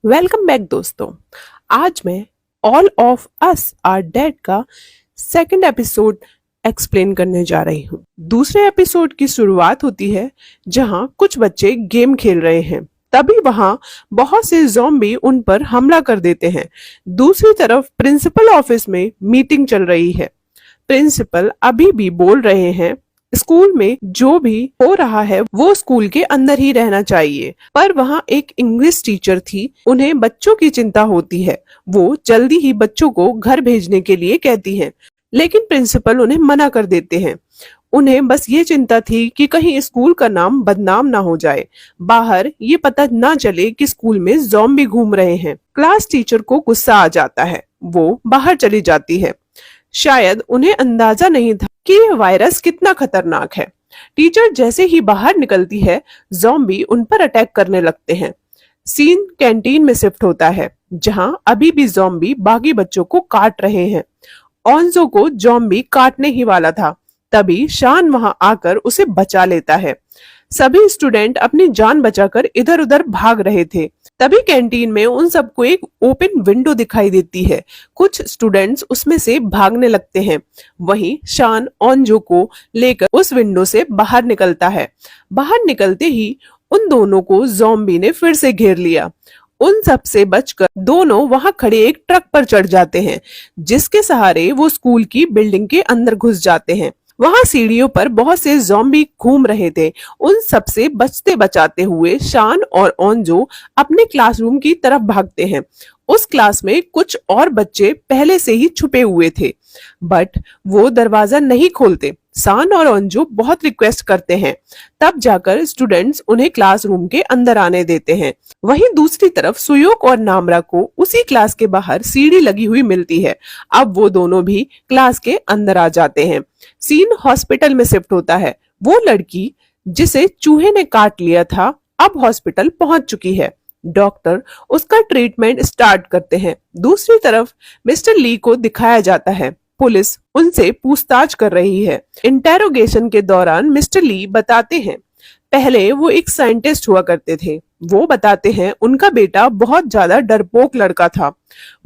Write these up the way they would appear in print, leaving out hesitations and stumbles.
Welcome back दोस्तों। आज मैं all of us are dead का सेकंड एपिसोड एक्सप्लेन करने जा रही हूँ। दूसरे एपिसोड की शुरुआत होती है जहाँ कुछ बच्चे गेम खेल रहे हैं। तभी वहां बहुत से ज़ॉम्बी उन पर हमला कर देते हैं। दूसरी तरफ प्रिंसिपल ऑफिस में मीटिंग चल रही है। प्रिंसिपल अभी भी बोल रहे हैं स्कूल में जो भी हो रहा है वो स्कूल के अंदर ही रहना चाहिए। पर वहाँ एक इंग्लिश टीचर थी, उन्हें बच्चों की चिंता होती है। वो जल्दी ही बच्चों को घर भेजने के लिए कहती हैं, लेकिन प्रिंसिपल उन्हें मना कर देते हैं। उन्हें बस ये चिंता थी कि कहीं स्कूल का नाम बदनाम ना हो जाए, बाहर ये पता ना चले कि स्कूल में ज़ॉम्बी घूम रहे हैं। क्लास टीचर को गुस्सा आ जाता है, वो बाहर चली जाती है। शायद उन्हें अंदाजा नहीं था कि यह वायरस कितना खतरनाक है। टीचर जैसे ही बाहर निकलती है, ज़ॉम्बी उन पर अटैक करने लगते हैं। सीन कैंटीन में शिफ्ट होता है, जहां अभी भी ज़ॉम्बी बाकी बच्चों को काट रहे हैं। ऑन्जो को ज़ॉम्बी काटने ही वाला था, तभी शान वहां आकर उसे बचा लेता है। सभी स्टूडेंट अपनी जान बचाकर इधर उधर भाग रहे थे। तभी कैंटीन में उन सबको एक ओपन विंडो दिखाई देती है। कुछ स्टूडेंट्स उसमें से भागने लगते हैं। वहीं शान ऑन्जो को लेकर उस विंडो से बाहर निकलता है। बाहर निकलते ही उन दोनों को ज़ॉम्बी ने फिर से घेर लिया। उन सब से बचकर दोनों वहां खड़े एक ट्रक पर चढ़ जाते हैं, जिसके सहारे वो स्कूल की बिल्डिंग के अंदर घुस जाते हैं। वहां सीढ़ियों पर बहुत से ज़ॉम्बी घूम रहे थे। उन सब से बचते बचाते हुए शान और ओंजो अपने क्लासरूम की तरफ भागते हैं। उस क्लास में कुछ और बच्चे पहले से ही छुपे हुए थे, बट वो दरवाजा नहीं खोलते। शान और ओंजो बहुत रिक्वेस्ट करते हैं, तब जाकर स्टूडेंट्स उन्हें क्लासरूम के अंदर आने देते हैं। वहीं दूसरी तरफ सुयोक और नामरा को उसी क्लास के बाहर सीढ़ी लगी हुई मिलती है। अब वो दोनों भी क्लास के अंदर आ जाते हैं। सीन हॉस्पिटल में शिफ्ट होता है। वो लड़की जिसे चूहे ने काट लिया था अब हॉस्पिटल पहुंच चुकी है। डॉक्टर उसका ट्रीटमेंट स्टार्ट करते हैं। दूसरी तरफ मिस्टर ली को दिखाया जाता है। पुलिस उनसे पूछताछ कर रही है। इंटेरोगेशन के दौरान मिस्टर ली बताते हैं पहले वो एक साइंटिस्ट हुआ करते थे। वो बताते हैं उनका बेटा बहुत ज्यादा डरपोक लड़का था।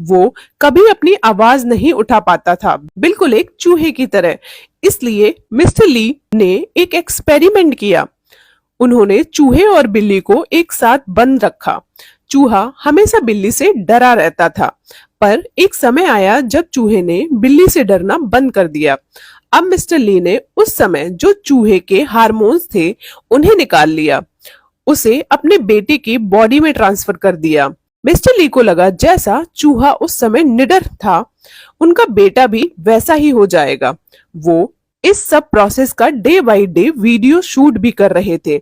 वो कभी अपनी आवाज नहीं उठा पाता था, बिल्कुल एक चूहे की तरह। इसलिए मिस्टर ली ने एक एक्सपेरिमेंट किया। उन्होंने चूहे और बिल्ली को एक साथ बंद रखा। चूहा हमेशा बिल्ली से डरा रहता था, पर एक समय आया जब चूहे ने बिल्ली से डरना बंद कर दिया। अब मिस्टर ली ने उस समय जो चूहे के हार्मोन्स थे उन्हें निकाल लिया, उसे अपने बेटे की बॉडी में ट्रांसफर कर दिया। मिस्टर ली को लगा जैसा चूहा उस समय निडर था, उनका बेटा भी वैसा ही हो जाएगा। वो इस सब प्रोसेस का day by day video shoot भी कर रहे थे।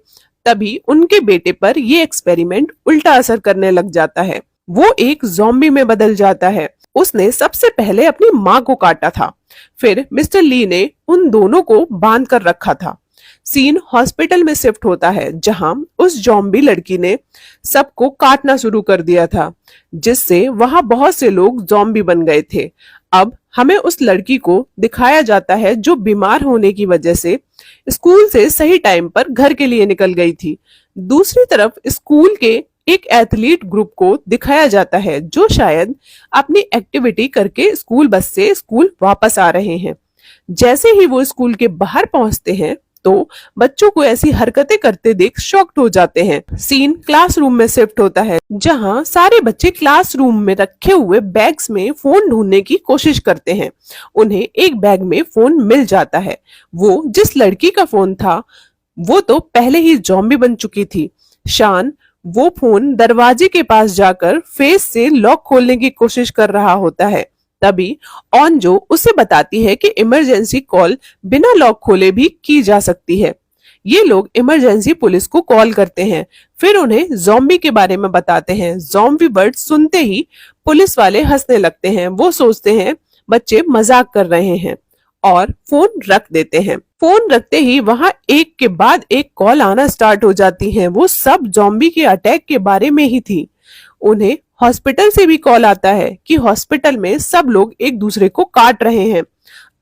तभी उनके बेटे पर ये एक्सपेरिमेंट उल्टा असर करने लग जाता है। वो एक ज़ॉम्बी में बदल जाता है। उसने सबसे पहले अपनी माँ को काटा था, फिर मिस्टर ली ने उन दोनों को बांध कर रखा था। सीन हॉस्पिटल में शिफ्ट होता है, जहां उस ज़ॉम्बी लड़की ने सबको काटना शुरू कर दिया था, जिससे वहां बहुत से लोग ज़ॉम्बी बन गए थे। अब हमें उस लड़की को दिखाया जाता है जो बीमार होने की वजह से स्कूल से सही टाइम पर घर के लिए निकल गई थी। दूसरी तरफ स्कूल के एक एथलीट ग्रुप को दिखाया जाता है जो शायद अपनी एक्टिविटी करके स्कूल बस से स्कूल वापस आ रहे हैं। जैसे ही वो स्कूल के बाहर पहुंचते हैं तो बच्चों को ऐसी हरकतें करते देख शॉक्ड हो जाते हैं। सीन क्लासरूम में शिफ्ट होता है, जहां सारे बच्चे क्लासरूम में रखे हुए बैग्स में फोन ढूंढने की कोशिश करते हैं। उन्हें एक बैग में फोन मिल जाता है। वो जिस लड़की का फोन था वो तो पहले ही ज़ॉम्बी बन चुकी थी। शान वो फोन दरवाजे के पास जाकर फेस से लॉक खोलने की कोशिश कर रहा होता है। तभी ऑन्जो उसे बताती है कि इमरजेंसी कॉल बिना लॉक खोले भी की जा सकती है। ये लोग इमरजेंसी पुलिस को कॉल करते हैं, फिर उन्हें ज़ॉम्बी के बारे में बताते हैं। ज़ॉम्बी वर्ड सुनते ही पुलिस वाले हंसने लगते हैं। वो सोचते हैं बच्चे मजाक कर रहे हैं और फोन रख देते हैं। फोन रखते ही वहां एक के बाद एक कॉल आना स्टार्ट हो जाती हैं। वो सब ज़ॉम्बी के अटैक के बारे में ही थी। उन्हें हॉस्पिटल से भी कॉल आता है कि हॉस्पिटल में सब लोग एक दूसरे को काट रहे हैं।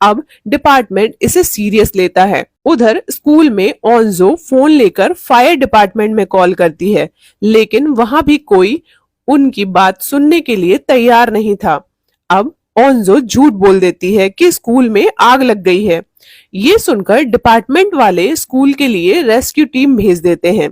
अब डिपार्टमेंट इसे सीरियस लेता है। उधर स्कूल में ऑन्जो फोन लेकर फायर डिपार्टमेंट में कॉल करती है, लेकिन वहां भी कोई उनकी बात सुनने के लिए तैयार नहीं था। अब ओंजो झूठ बोल देती है कि स्कूल में आग लग गई है। ये सुनकर डिपार्टमेंट वाले स्कूल के लिए रेस्क्यू टीम भेज देते हैं।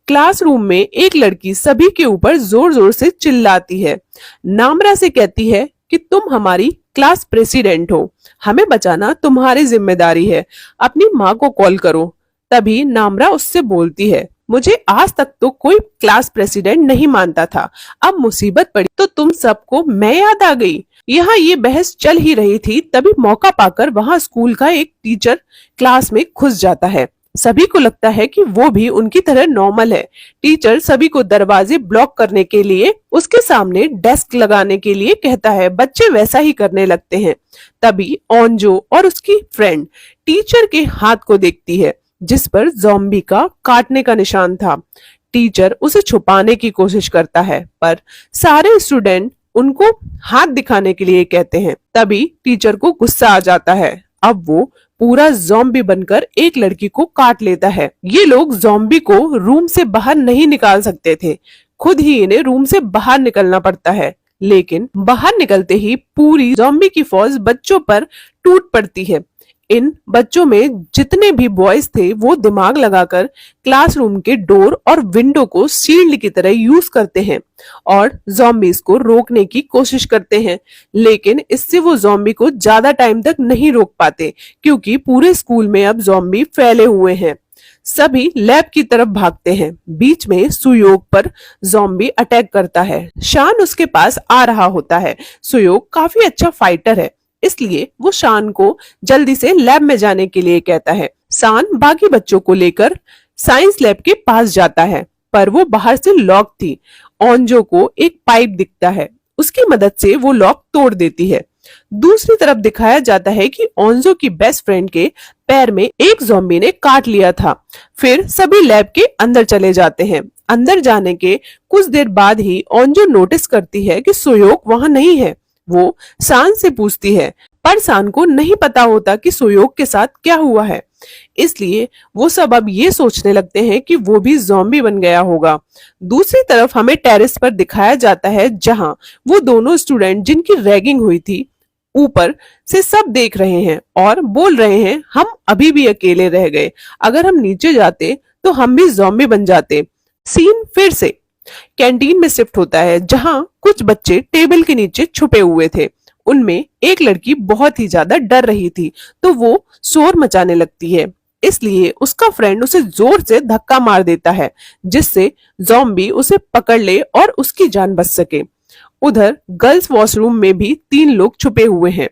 क्लासरूम में एक लड़की सभी के ऊपर जोर जोर से चिल्लाती है। नामरा से कहती है कि तुम हमारी क्लास प्रेसिडेंट हो, हमें बचाना तुम्हारी जिम्मेदारी है, अपनी माँ को कॉल करो। तभी नामरा उससे बोलती है, मुझे आज तक तो कोई क्लास प्रेसिडेंट नहीं मानता था, अब मुसीबत पड़ी तो तुम सबको मैं याद आ गई। यहाँ ये बहस चल ही रही थी, तभी मौका पाकर वहाँ स्कूल का एक टीचर क्लास में घुस जाता है। सभी को लगता है कि वो भी उनकी तरह नॉर्मल है। टीचर सभी को दरवाजे ब्लॉक करने के लिए उसके सामने डेस्क लगाने के लिए कहता है। बच्चे वैसा ही करने लगते हैं। तभी ओंजो और उसकी फ्रेंड टीचर के हाथ को देखती है जिस पर ज़ॉम्बी का काटने का निशान था। टीचर उसे छुपाने की कोशिश करता है पर सारे स्टूडेंट उनको हाथ दिखाने के लिए कहते हैं। तभी टीचर को गुस्सा आ जाता है। अब वो पूरा ज़ॉम्बी बनकर एक लड़की को काट लेता है। ये लोग ज़ॉम्बी को रूम से बाहर नहीं निकाल सकते थे, खुद ही इन्हें रूम से बाहर निकलना पड़ता है। लेकिन बाहर निकलते ही पूरी ज़ॉम्बी की फौज बच्चों पर टूट पड़ती है। इन बच्चों में जितने भी बॉयज थे वो दिमाग लगाकर क्लासरूम के डोर और विंडो को शील्ड की तरह यूज करते हैं और ज़ॉम्बीज को रोकने की कोशिश करते हैं। लेकिन इससे वो ज़ॉम्बी को ज्यादा टाइम तक नहीं रोक पाते क्योंकि पूरे स्कूल में अब ज़ॉम्बी फैले हुए हैं। सभी लैब की तरफ भागते हैं। बीच में सुयोग पर ज़ॉम्बी अटैक करता है। शान उसके पास आ रहा होता है। सुयोग काफी अच्छा फाइटर है, इसलिए वो शान को जल्दी से लैब में जाने के लिए कहता है। शान बाकी बच्चों को लेकर साइंस लैब के पास जाता है पर वो बाहर से लॉक थी। ओंजो को एक पाइप दिखता है, उसकी मदद से वो लॉक तोड़ देती है। दूसरी तरफ दिखाया जाता है कि ओंजो की बेस्ट फ्रेंड के पैर में एक ज़ॉम्बी ने काट लिया था। फिर सभी लैब के अंदर चले जाते हैं। अंदर जाने के कुछ देर बाद ही ओंजो नोटिस करती है कि सुयोग वहां नहीं है। वो शान से पूछती है पर शान को नहीं पता होता कि सुयोग के साथ क्या हुआ है, इसलिए वो सब अब ये सोचने लगते हैं कि वो भी ज़ॉम्बी बन गया होगा। दूसरी तरफ हमें टेरेस पर दिखाया जाता है जहां वो दोनों स्टूडेंट जिनकी रैगिंग हुई थी ऊपर से सब देख रहे हैं और बोल रहे हैं, हम अभी भी अकेले रह गए, अगर हम नीचे जाते तो हम भी ज़ॉम्बी बन जाते। सीन फिर से कैंटीन में शिफ्ट होता है जहां कुछ बच्चे टेबल के नीचे छुपे हुए थे। उनमें एक लड़की बहुत ही ज्यादा डर रही थी तो वो शोर मचाने लगती है, इसलिए उसका फ्रेंड उसे जोर से धक्का मार देता है जिससे ज़ॉम्बी उसे पकड़ ले और उसकी जान बच सके। उधर गर्ल्स वॉशरूम में भी 3 लोग छुपे हुए हैं।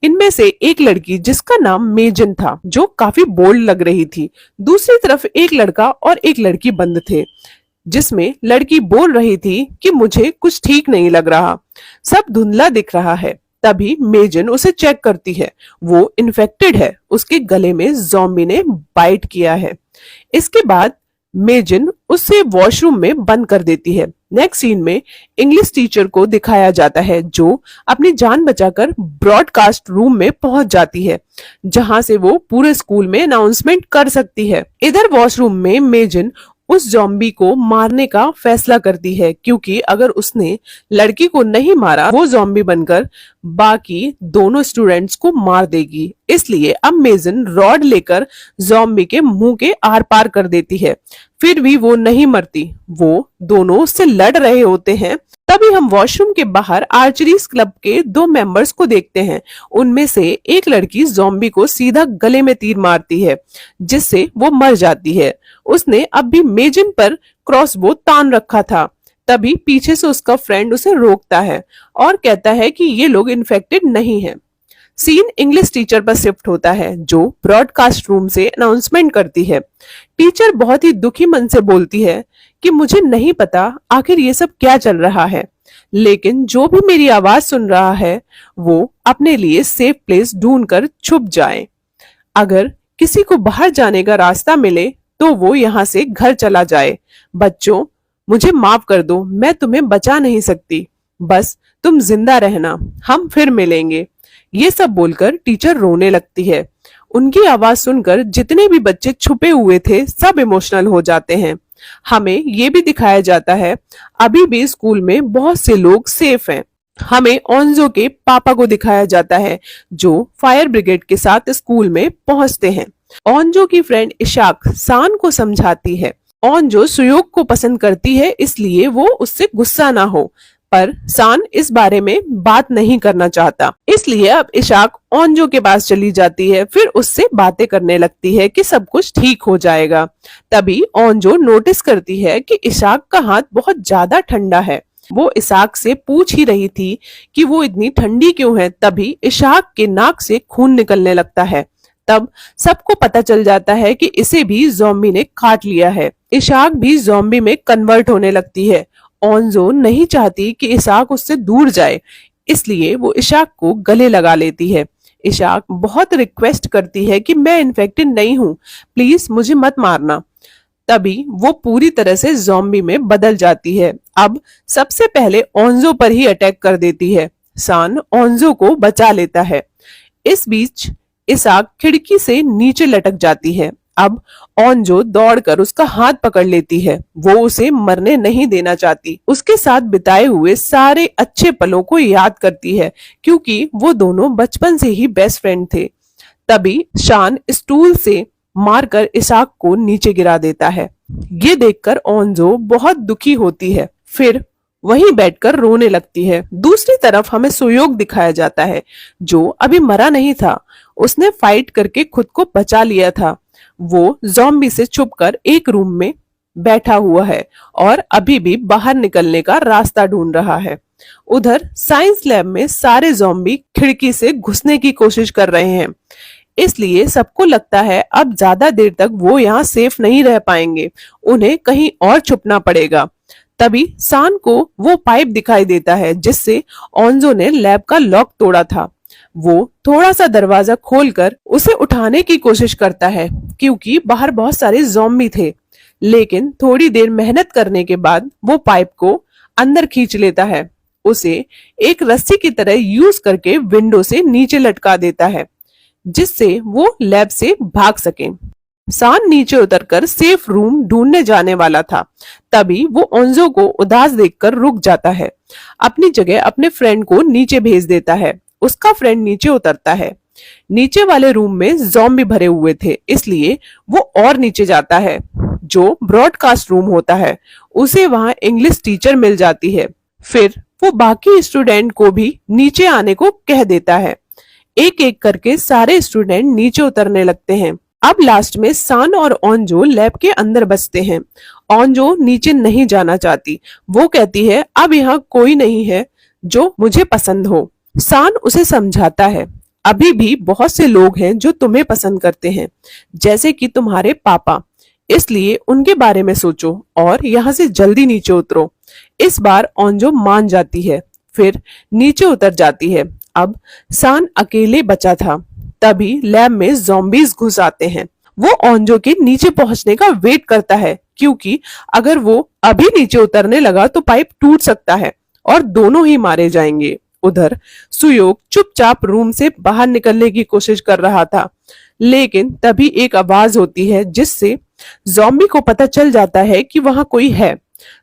इनमें से एक लड़की जिसका नाम मेजन था जो काफी बोल्ड लग रही थी। दूसरी तरफ एक लड़का और एक लड़की बंद थे जिसमें लड़की बोल रही थी कि मुझे कुछ ठीक नहीं लग रहा, सब धुंधला दिख रहा है। तभी मेजन उसे चेक करती है, वो इन्फेक्टेड है, उसके गले में ज़ॉम्बी ने बाइट किया है। इसके बाद मेजन उसे वॉशरूम में बंद कर देती है। नेक्स्ट सीन में इंग्लिश टीचर को दिखाया जाता है जो अपनी जान बचाकर ब्रॉडकास्ट रूम में पहुंच जाती है जहां से वो पूरे स्कूल में अनाउंसमेंट कर सकती है। इधर वॉशरूम में मेजन उस ज़ॉम्बी को मारने का फैसला करती है क्योंकि अगर उसने लड़की को नहीं मारा वो ज़ॉम्बी बनकर बाकी दोनों स्टूडेंट्स को मार देगी। इसलिए अब मेजन रॉड लेकर ज़ॉम्बी के मुंह के आर पार कर देती है, फिर भी वो नहीं मरती। वो दोनों उससे लड़ रहे होते हैं। तभी हम वॉशरूम के बाहर आर्चरीज क्लब के 2 मेंबर्स को देखते हैं। उनमें से एक लड़की ज़ॉम्बी को सीधा गले में तीर मारती है जिससे वो मर जाती है। उसने अब भी मेजन पर क्रॉसबो तान रखा था। तभी पीछे से उसका फ्रेंड उसे रोकता है और कहता है कि ये लोग इन्फेक्टेड नहीं हैं। सीन इंग्लिश टीचर पर शिफ्ट होता है जो ब्रॉडकास्ट रूम से अनाउंसमेंट करती है। टीचर बहुत ही दुखी मन से बोलती है कि मुझे नहीं पता आखिर ये सब क्या चल रहा है, लेकिन जो भी मेरी आवाज सुन रहा है वो अपने लिए सेफ प्लेस ढूंढकर छुप जाए। अगर किसी को बाहर जाने का रास्ता मिले तो वो यहाँ से घर चला जाए। बच्चों, मुझे माफ कर दो, मैं तुम्हें बचा नहीं सकती, बस तुम जिंदा रहना, हम फिर मिलेंगे। ये सब बोलकर टीचर रोने लगती है। उनकी आवाज सुनकर जितने भी बच्चे छुपे हुए थे सब इमोशनल हो जाते हैं। हमें ये भी दिखाया जाता है अभी भी स्कूल में बहुत से लोग सेफ हैं। हमें ओंजो के पापा को दिखाया जाता है जो फायर ब्रिगेड के साथ स्कूल में पहुंचते हैं। ओंजो की फ्रेंड इशाक सान को समझाती है ओंजो सुयोग को पसंद करती है इसलिए वो उससे गुस्सा ना हो, पर सान इस बारे में बात नहीं करना चाहता। इसलिए अब इशाक ओंजो के पास चली जाती है, फिर उससे बातें करने लगती है कि सब कुछ ठीक हो जाएगा। तभी ओंजो नोटिस करती है कि इशाक का हाथ बहुत ज्यादा ठंडा है। वो इशाक से पूछ ही रही थी कि वो इतनी ठंडी क्यों है, तभी इशाक के नाक से खून निकलने लगता है। तब सबको पता चल जाता है कि इसे भी ज़ॉम्बी ने काट लिया है। इशाक भी ज़ॉम्बी में कन्वर्ट होने लगती है। ओंजो नहीं चाहती कि इशाक उससे दूर जाए, इसलिए वो इशाक को गले लगा लेती है। इशाक बहुत रिक्वेस्ट करती है कि मैं इन्फेक्टेड नहीं हूँ, प्लीज मुझे मत मारना। तभी वो पूरी तरह से ज़ॉम्बी में बदल जाती है। अब सबसे पहले ओंजो पर ही अटैक कर देती है। सान ओंजो को बचा लेता है। इस बीच इसाक खिड़की से नीचे लटक जाती है। अब ओंजो दौड़कर उसका हाथ पकड़ लेती है। वो उसे मरने नहीं देना चाहती। उसके साथ बिताए हुए सारे अच्छे पलों को याद करती है, क्योंकि वो दोनों बचपन से ही बेस्ट फ्रेंड थे। तभी शान स्टूल से मारकर इसाक को नीचे गिरा देता है। ये देखकर ओंजो बहुत दुखी होती है, फिर वहीं बैठकर रोने लगती है। दूसरी तरफ हमें सुयोग दिखाया जाता है जो अभी मरा नहीं था। उसने फाइट करके खुद को बचा लिया था। वो ज़ॉम्बी से छुपकर एक रूम में बैठा हुआ है और अभी भी बाहर निकलने का रास्ता ढूंढ रहा है। उधर साइंस लैब में सारे ज़ॉम्बी खिड़की से घुसने की कोशिश कर रहे हैं, इसलिए सबको लगता है अब ज्यादा देर तक वो यहाँ सेफ नहीं रह पाएंगे, उन्हें कहीं और छुपना पड़ेगा। तभी सान को वो पाइप दिखाई देता है जिससे ओंजो ने लैब का लॉक तोड़ा था। वो थोड़ा सा दरवाजा खोलकर उसे उठाने की कोशिश करता है, क्योंकि बाहर बहुत सारे ज़ॉम्बी थे। लेकिन थोड़ी देर मेहनत करने के बाद वो पाइप को अंदर खींच लेता है। उसे एक रस्सी की तरह यूज करके विंडो से नीचे लटका देता है, जिससे वो लैब से भाग सके। सान नीचे उतरकर सेफ रूम ढूंढने जाने वाला था। तभी वो ओंजो को उदास देखकर रुक जाता है। अपनी जगह अपने फ्रेंड को नीचे भेज देता है। उसका फ्रेंड नीचे उतरता है। नीचे वाले रूम में ज़ॉम्बी भरे हुए थे, इसलिए वो और नीचे जाता है। जो ब्रॉडकास्ट रूम होता है उसे वहां इंग्लिश टीचर मिल जाती है। फिर वो बाकी स्टूडेंट को भी नीचे आने को कह देता है। एक एक करके सारे स्टूडेंट नीचे उतरने लगते हैं। अब लास्ट में सान और ओंजो लैब के अंदर बचते हैं। ओंजो नीचे नहीं जाना चाहती। वो कहती है अब यहाँ कोई नहीं है जो मुझे पसंद हो। सान उसे समझाता है अभी भी बहुत से लोग हैं जो तुम्हें पसंद करते हैं, जैसे कि तुम्हारे पापा, इसलिए उनके बारे में सोचो और यहाँ से जल्दी नीचे उतरो। इस बार ओंजो मान जाती है, फिर नीचे उतर जाती है। अब सान अकेले बचा था। तभी लैब में ज़ॉम्बीज घुस आते हैं। वो ओंजो के नीचे पहुंचने का वेट करता है, क्योंकि अगर वो अभी नीचे उतरने लगा तो पाइप टूट सकता है और दोनों ही मारे जाएंगे। उधर सुयोग चुपचाप रूम से बाहर निकलने की कोशिश कर रहा था, लेकिन तभी एक आवाज होती है जिससे ज़ॉम्बी को पता चल जाता है कि वहां कोई है।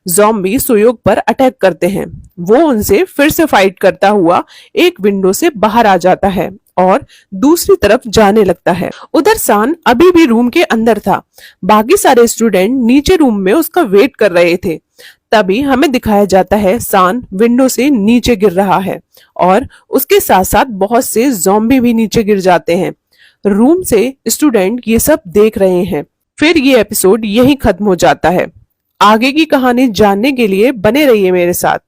ज़ॉम्बी सुयोग पर अटैक करते हैं। वो उनसे फिर से फाइट करता हुआ एक विंडो से बाहर आ जाता है और दूसरी तरफ जाने लगता है। उधर सान अभी भी रूम के अंदर था। बाकी सारे स्टूडेंट नीचे रूम में उसका वेट कर रहे थे। तभी हमें दिखाया जाता है सान विंडो से नीचे गिर रहा है और उसके साथ साथ बहुत से ज़ॉम्बी भी नीचे गिर जाते हैं। रूम से स्टूडेंट ये सब देख रहे हैं। फिर ये एपिसोड यहीं खत्म हो जाता है। आगे की कहानी जानने के लिए बने रहिए मेरे साथ।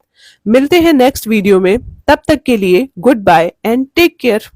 मिलते हैं नेक्स्ट वीडियो में। तब तक के लिए goodbye and take care.